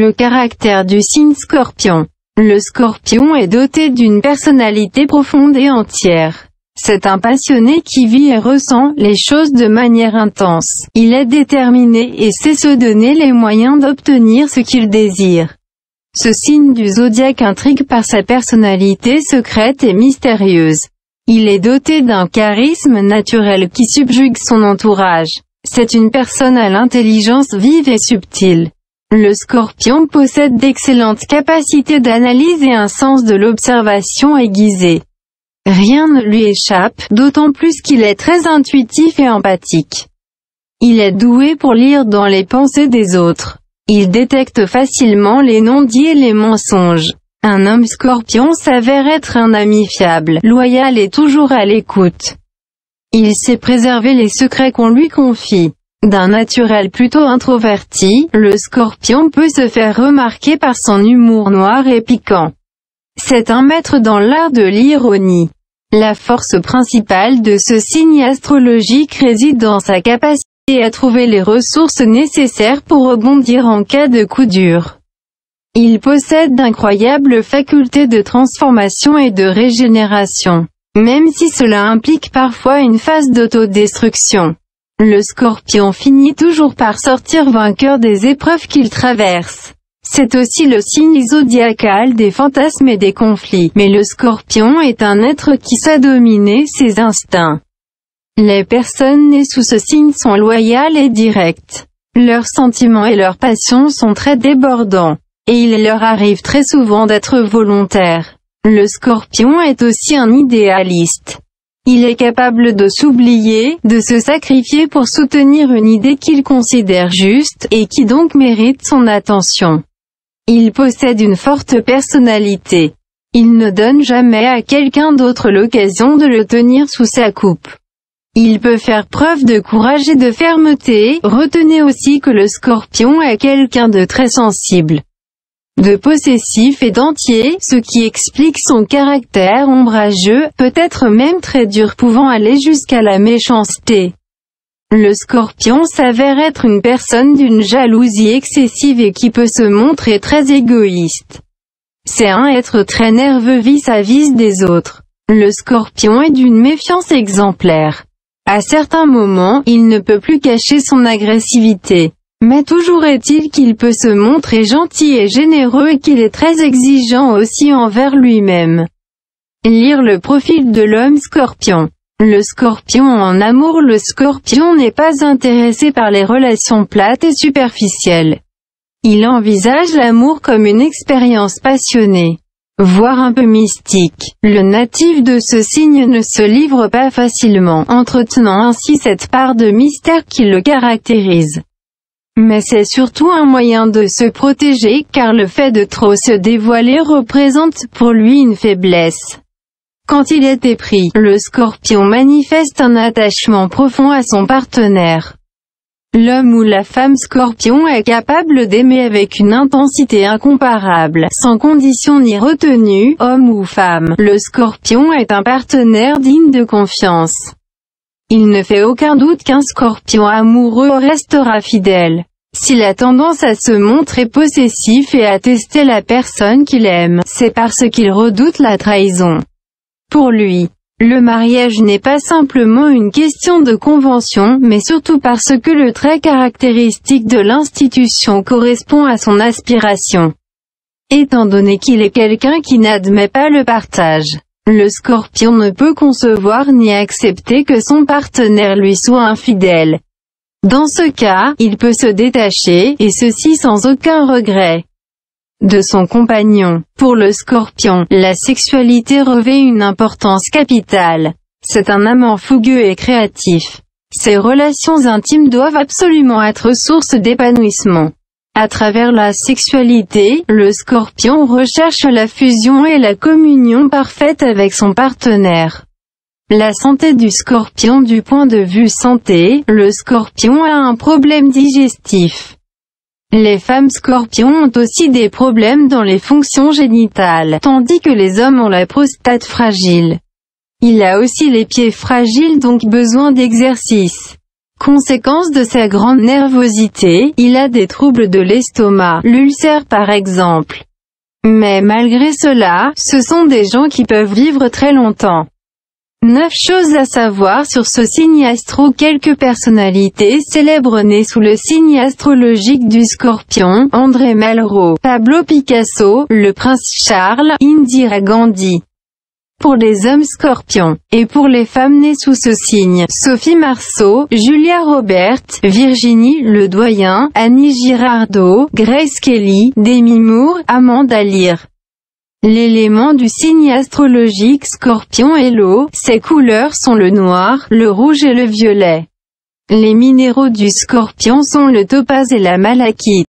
Le caractère du signe Scorpion. Le Scorpion est doté d'une personnalité profonde et entière. C'est un passionné qui vit et ressent les choses de manière intense. Il est déterminé et sait se donner les moyens d'obtenir ce qu'il désire. Ce signe du zodiaque intrigue par sa personnalité secrète et mystérieuse. Il est doté d'un charisme naturel qui subjugue son entourage. C'est une personne à l'intelligence vive et subtile. Le Scorpion possède d'excellentes capacités d'analyse et un sens de l'observation aiguisé. Rien ne lui échappe, d'autant plus qu'il est très intuitif et empathique. Il est doué pour lire dans les pensées des autres. Il détecte facilement les non-dits et les mensonges. Un homme Scorpion s'avère être un ami fiable, loyal et toujours à l'écoute. Il sait préserver les secrets qu'on lui confie. D'un naturel plutôt introverti, le Scorpion peut se faire remarquer par son humour noir et piquant. C'est un maître dans l'art de l'ironie. La force principale de ce signe astrologique réside dans sa capacité à trouver les ressources nécessaires pour rebondir en cas de coup dur. Il possède d'incroyables facultés de transformation et de régénération, même si cela implique parfois une phase d'autodestruction. Le Scorpion finit toujours par sortir vainqueur des épreuves qu'il traverse. C'est aussi le signe zodiacal des fantasmes et des conflits, mais le Scorpion est un être qui sait dominer ses instincts. Les personnes nées sous ce signe sont loyales et directes. Leurs sentiments et leurs passions sont très débordants, et il leur arrive très souvent d'être volontaires. Le Scorpion est aussi un idéaliste. Il est capable de s'oublier, de se sacrifier pour soutenir une idée qu'il considère juste, et qui donc mérite son attention. Il possède une forte personnalité. Il ne donne jamais à quelqu'un d'autre l'occasion de le tenir sous sa coupe. Il peut faire preuve de courage et de fermeté. Retenez aussi que le Scorpion est quelqu'un de très sensible, de possessif et d'entier, ce qui explique son caractère ombrageux, peut-être même très dur, pouvant aller jusqu'à la méchanceté. Le Scorpion s'avère être une personne d'une jalousie excessive et qui peut se montrer très égoïste. C'est un être très nerveux vis-à-vis des autres. Le Scorpion est d'une méfiance exemplaire. À certains moments, il ne peut plus cacher son agressivité. Mais toujours est-il qu'il peut se montrer gentil et généreux et qu'il est très exigeant aussi envers lui-même. Lire le profil de l'homme Scorpion. Le Scorpion en amour. Le Scorpion n'est pas intéressé par les relations plates et superficielles. Il envisage l'amour comme une expérience passionnée, voire un peu mystique. Le natif de ce signe ne se livre pas facilement, entretenant ainsi cette part de mystère qui le caractérise. Mais c'est surtout un moyen de se protéger, car le fait de trop se dévoiler représente pour lui une faiblesse. Quand il est épris, le Scorpion manifeste un attachement profond à son partenaire. L'homme ou la femme Scorpion est capable d'aimer avec une intensité incomparable, sans condition ni retenue, homme ou femme. Le Scorpion est un partenaire digne de confiance. Il ne fait aucun doute qu'un Scorpion amoureux restera fidèle. S'il a tendance à se montrer possessif et à tester la personne qu'il aime, c'est parce qu'il redoute la trahison. Pour lui, le mariage n'est pas simplement une question de convention, mais surtout parce que le trait caractéristique de l'institution correspond à son aspiration. Étant donné qu'il est quelqu'un qui n'admet pas le partage, le Scorpion ne peut concevoir ni accepter que son partenaire lui soit infidèle. Dans ce cas, il peut se détacher, et ceci sans aucun regret, de son compagnon. Pour le Scorpion, la sexualité revêt une importance capitale. C'est un amant fougueux et créatif. Ses relations intimes doivent absolument être source d'épanouissement. À travers la sexualité, le Scorpion recherche la fusion et la communion parfaite avec son partenaire. La santé du Scorpion. Du point de vue santé, le Scorpion a un problème digestif. Les femmes Scorpions ont aussi des problèmes dans les fonctions génitales, tandis que les hommes ont la prostate fragile. Il a aussi les pieds fragiles, donc besoin d'exercice. Conséquence de sa grande nervosité, il a des troubles de l'estomac, l'ulcère par exemple. Mais malgré cela, ce sont des gens qui peuvent vivre très longtemps. 9 choses à savoir sur ce signe astro. Quelques personnalités célèbres nées sous le signe astrologique du Scorpion: André Malraux, Pablo Picasso, le prince Charles, Indira Gandhi. Pour les hommes scorpions, et pour les femmes nées sous ce signe: Sophie Marceau, Julia Roberts, Virginie Ledoyen, Annie Girardot, Grace Kelly, Demi Moore, Amanda Lear. L'élément du signe astrologique Scorpion est l'eau, ses couleurs sont le noir, le rouge et le violet. Les minéraux du Scorpion sont le topaz et la malachite.